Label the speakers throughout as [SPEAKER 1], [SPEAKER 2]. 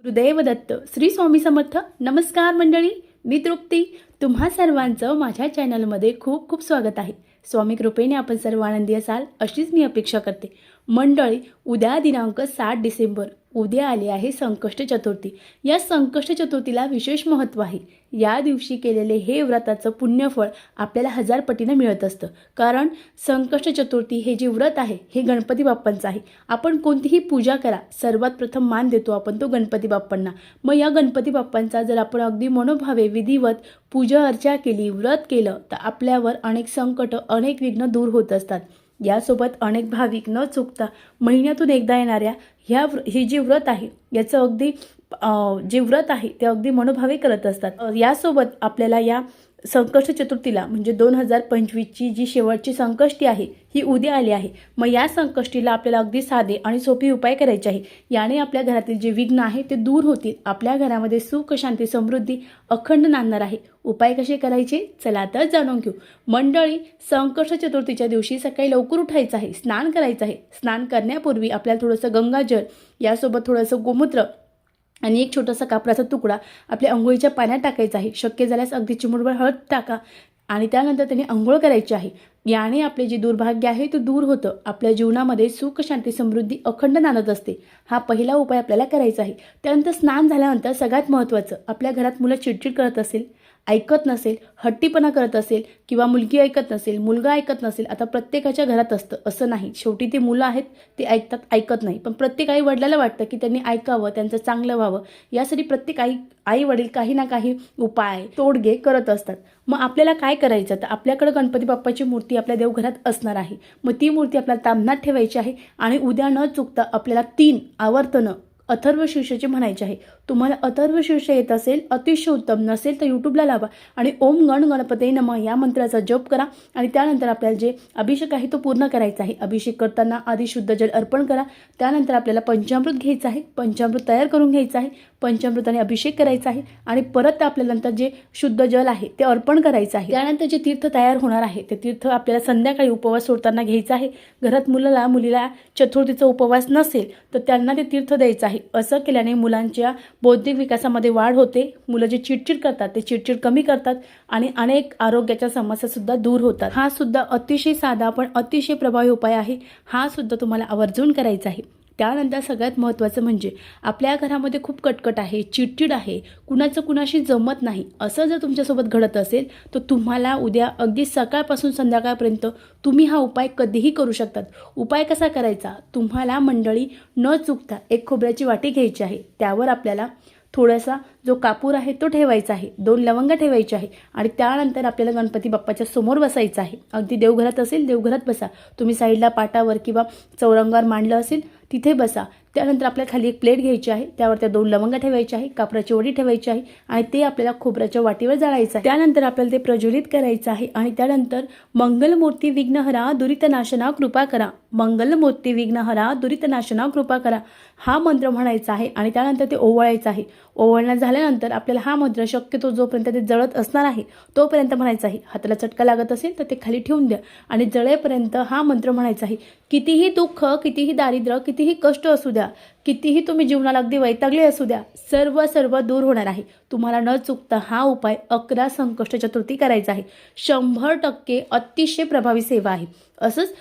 [SPEAKER 1] गुरुदेव दत्त. श्री स्वामी समर्थ. नमस्कार मंडळी, मी तृप्ती. तुम्हा सर्वांचं माझ्या चॅनलमध्ये खूप खूप स्वागत आहे. स्वामी कृपेने आपण सर्व आनंदी असाल अशीच मी अपेक्षा करते. मंडळी, उद्या दिनांक 7 डिसेंबर उद्या आले आहे संकष्ट चतुर्थी. या संकष्ट चतुर्थीला विशेष महत्त्व आहे. या दिवशी केलेले हे व्रताचं पुण्यफळ आपल्याला 1000 पटीने मिळत असतं. कारण संकष्ट चतुर्थी हे जे व्रत आहे हे गणपती बाप्पांचं आहे. आपण कोणतीही पूजा करा, सर्वात प्रथम मान देतो आपण तो गणपती बाप्पांना. मग या गणपती बाप्पांचा जर आपण अगदी मनोभावे विधिवत पूजा अर्चा केली, व्रत केलं, तर आपल्यावर अनेक संकट, अनेक विघ्न दूर होत असतात. यासोबत अनेक भाविक न चुकता महिन्यातून एकदा येणाऱ्या हे जे व्रत आहे याचं अगदी जे व्रत आहे ते अगदी मनोभावे करत असतात. यासोबत आपल्याला या संकष्ट चतुर्थीला म्हणजे 2025ची जी शेवटची संकष्टी आहे ही उद्या आली आहे. मग या संकष्टीला आपल्याला अगदी साधे आणि सोपे उपाय करायचे आहे. याने आपल्या घरातील जे विघ्न आहे ते दूर होतील. आपल्या घरामध्ये सुख, शांती, समृद्धी अखंड नांदणार आहे. उपाय कसे करायचे चला तर जाणून घेऊ. मंडळी, संकष्ट चतुर्थीच्या दिवशी सकाळी लवकर उठायचं आहे, स्नान करायचं आहे. स्नान करण्यापूर्वी आपल्याला थोडंसं गंगाजल, यासोबत थोडंसं गोमूत्र आणि एक छोटासा कापराचा तुकडा आपल्या अंघोळीच्या पाण्यात टाकायचा आहे. शक्य झाल्यास अगदी चिमूटभर हळद टाका आणि त्यानंतर त्यांनी अंघोळ करायची आहे. याने आपले जे दुर्भाग्य आहे ते दूर होतं. आपल्या जीवनामध्ये सुख, शांती, समृद्धी अखंड नांदत असते. हा पहिला उपाय आपल्याला करायचा आहे. त्यानंतर स्नान झाल्यानंतर सगळ्यात महत्त्वाचं, आपल्या घरात मुलं चिडचिड करत असेल, ऐकत नसेल, हट्टीपणा करत असेल किंवा मुलगी ऐकत नसेल, मुलगा ऐकत नसेल. आता प्रत्येकाच्या घरात असतं असं नाही. शेवटी ते मुलं आहेत, ते ऐकतात, ऐकत नाही. पण प्रत्येक आई वडिलाला वाटतं की त्यांनी ऐकावं, त्यांचं चांगलं व्हावं. यासाठी प्रत्येक आई वडील काही ना काही उपाय, तोडगे करत असतात. मग आपल्याला काय करायचं, तर आपल्याकडे गणपती बाप्पाची मूर्ती आपल्या देवघरात असणार आहे. मग ती मूर्ती आपल्याला तामणात ठेवायची आहे आणि उद्या न चुकता आपल्याला 3 आवर्तनं अथर्व शीर्षाचे म्हणायचे आहे. तुम्हाला अथर्व शीर्ष येत असेल अतिशय उत्तम, नसेल तर यूट्यूबला लावा आणि ओम गण गणपते नमः या मंत्राचा जप करा. आणि त्यानंतर आपल्याला जे अभिषेक आहे तो पूर्ण करायचा आहे. अभिषेक करताना आधी शुद्ध जल अर्पण करा. त्यानंतर आपल्याला पंचामृत घ्यायचं आहे. पंचामृत तयार करून घ्यायचं आहे. पंचामृताने अभिषेक करायचा आहे आणि परत आपल्याला नंतर जे शुद्ध जल आहे ते अर्पण करायचं आहे. त्यानंतर जे तीर्थ तयार होणार आहे ते तीर्थ आपल्याला संध्याकाळी उपवास सोडताना घ्यायचं आहे. घरात मुलीला चतुर्थीचा उपवास नसेल तर त्यांना ते तीर्थ द्यायचं आहे. असं केल्याने मुलांच्या बौद्धिक विकासामध्ये वाढ होते. मुलं जे चिडचिड करतात ते चिडचिड कमी करतात आणि अनेक आरोग्याच्या समस्या सुद्धा दूर होतात. हा सुद्धा अतिशय साधा पण अतिशय प्रभावी उपाय आहे. हा सुद्धा तुम्हाला आवर्जून करायचा आहे. त्यानंतर सगळ्यात महत्त्वाचं म्हणजे आपल्या घरामध्ये खूप कटकट आहे, चिडचिड आहे, कुणाचं कुणाशी जमत नाही, असं जर तुमच्यासोबत घडत असेल तर तुम्हाला उद्या अगदी सकाळपासून संध्याकाळपर्यंत तुम्ही हा उपाय कधीही करू शकतात. उपाय कसा करायचा, तुम्हाला मंडळी न चुकता एक खोबऱ्याची वाटी घ्यायची आहे. त्यावर आपल्याला थोडासा जो कापूर आहे तो ठेवायचा आहे, 2 लवंग ठेवायचे आहे आणि त्यानंतर आपल्याला गणपती बाप्पाच्या समोर बसायचं आहे. अगदी देवघरात असेल देवघरात बसा, तुम्ही साईडला पाटावर किंवा चौरंगावर मांडलं असेल तिथे बसा. त्यानंतर आपल्याला खाली एक प्लेट घ्यायची आहे, त्यावर त्या 2 लवंग ठेवायची आहे, कापराची वडी ठेवायची आहे आणि ते आपल्याला खोबऱ्याच्या वाटीवर जाळायचं आहे. त्यानंतर आपल्याला ते प्रज्वलित करायचं आहे आणि त्यानंतर मंगलमूर्ती विघ्नहरा दुरितनाशना कृपा करा, मंगलमूर्ती विघ्नहरा दुरितनाशना कृपा करा हा मंत्र म्हणायचा आहे आणि त्यानंतर ते ओवाळायचं आहे. ओवाळणं झाल्यानंतर आपल्याला हा मंत्र शक्यतो जोपर्यंत ते जळत असणार आहे तोपर्यंत म्हणायचा आहे. हाताला चटका लागत असेल तर ते खाली ठेवून द्या आणि जळेपर्यंत हा मंत्र म्हणायचा आहे. कितीही दुःख, कितीही दारिद्र्य, कितीही कष्ट असू द्या, कितीही तुम्ही जीवनाला अगदी वैतागले असू द्या, सर्व दूर होणार आहे. तुम्हाला न चुकता हा उपाय 11 संकष्ट चतुर्थी करायचा आहे. 100% अतिशय प्रभावी सेवा आहे. असंच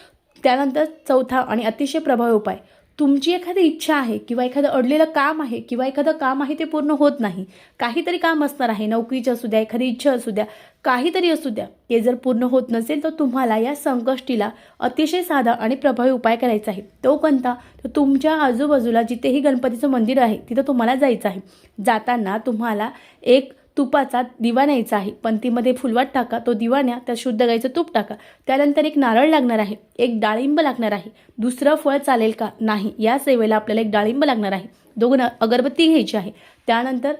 [SPEAKER 1] त्यानंतर चौथा आणि अतिशय प्रभावी उपाय, तुमची एखादी इच्छा आहे किंवा एखादं अडलेलं काम आहे किंवा एखादं काम आहे ते पूर्ण होत नाही, काहीतरी काम असणार आहे, नोकरीचं असू द्या, एखादी इच्छा असू द्या, काहीतरी असू द्या, ते जर पूर्ण होत नसेल तर तुम्हाला या संकष्टीला अतिशय साधा आणि प्रभावी उपाय करायचा आहे. तो कोणता, तर तुमच्या आजूबाजूला जिथेही गणपतीचं मंदिर आहे तिथं तुम्हाला जायचं आहे. जाताना तुम्हाला एक तुपाचा दिवा न्यायचा आहे. पंतीमध्ये फुलवात टाका, तो दिवा न्या, त्यात शुद्ध गाईचं तूप टाका. त्यानंतर एक नारळ लागणार आहे, एक डाळिंब लागणार आहे. दुसरं फळ चालेल का, नाही, या सेवेला आपल्याला एक डाळिंब लागणार आहे. 2 अगरबत्ती घ्यायची आहे. त्यानंतर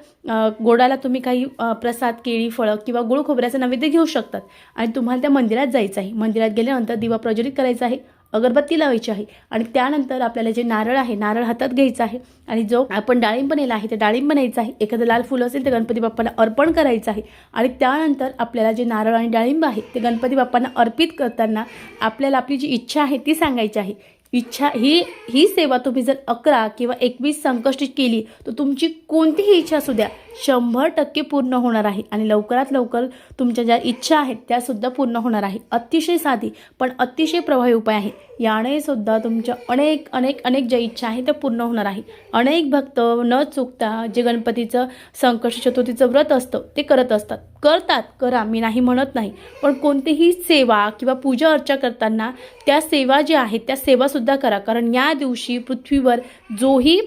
[SPEAKER 1] गोडाला तुम्ही काही प्रसाद, केळी, फळं किंवा गुळ खोबऱ्याचं नैवेद्य घेऊ शकतात आणि तुम्हाला त्या मंदिरात जायचं आहे. मंदिरात गेल्यानंतर दिवा प्रज्वलित करायचा आहे, अगरबत्ती लावायची आहे आणि त्यानंतर आपल्याला जे नारळ आहे, नारळ हातात घ्यायचा आहे आणि जो आपण डाळिंब नेला आहे ते डाळिंब बनायचं आहे. एखादं लाल फुल असेल तर गणपती बाप्पांना अर्पण करायचं आहे आणि त्यानंतर आपल्याला जे नारळ आणि डाळिंब आहे ते गणपती बाप्पांना अर्पित करताना आपल्याला आपली जी इच्छा आहे ती सांगायची आहे. इच्छा ही सेवा तुम्ही जर 11 किंवा 21 संकष्टी केली तर तुमची कोणतीही इच्छा असू द्या 100% पूर्ण होणार आहे आणि लवकरात लवकर तुमच्या ज्या इच्छा आहेत त्यासुद्धा पूर्ण होणार आहे. अतिशय साधी पण अतिशय प्रभावी उपाय आहे. याने सुद्धा तुमच्या अनेक अनेक अनेक ज्या इच्छा आहेत त्या पूर्ण होणार आहे. अनेक भक्त न चुकता जे गणपतीचं संकष्टी चतुर्थीचं व्रत असतं ते करतात करा, मी नाही म्हणत नाही, पण कोणतीही सेवा किंवा पूजा अर्चा करताना त्या सेवा ज्या आहेत त्या सेवासुद्धा करा. कारण या दिवशी पृथ्वीवर जोही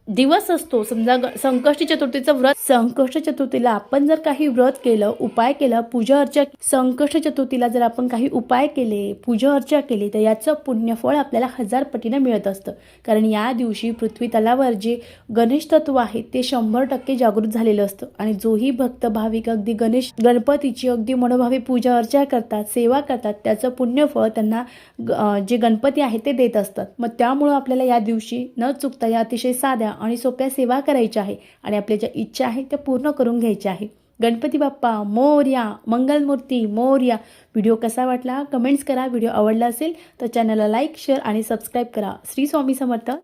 [SPEAKER 1] दिवस असतो, समजा संकष्टी चतुर्थीचं व्रत, संकष्ट चतुर्थीला आपण जर काही व्रत केलं, उपाय केला, पूजा अर्चा, संकष्ट चतुर्थीला जर आपण काही उपाय केले, पूजा अर्चा केली तर याचं पुण्यफळ आपल्याला 1000 पटीने मिळत असतं. कारण या दिवशी पृथ्वी तलावर जे गणेश तत्व आहे ते 100% जागृत झालेलं असतं आणि जोही भक्त भाविक अगदी गणपतीची अगदी मनोभावे पूजा अर्चा करतात, सेवा करतात, त्याचं पुण्यफळ त्यांना जे गणपती आहे ते देत असतात. मग त्यामुळं आपल्याला या दिवशी न चुकता या अतिशय साध्या आणि सोप्या सेवा करायच्या आहे आणि आपल्या ज्या इच्छा आहेत त्या पूर्ण करून घ्यायच्या आहे. गणपती बाप्पा मोरया, मंगलमूर्ती मोरया. व्हिडिओ कसा वाटला कमेंट्स करा. व्हिडिओ आवडला असेल तर चॅनलला लाईक, शेअर आणि सबस्क्राईब करा. श्री स्वामी समर्थ.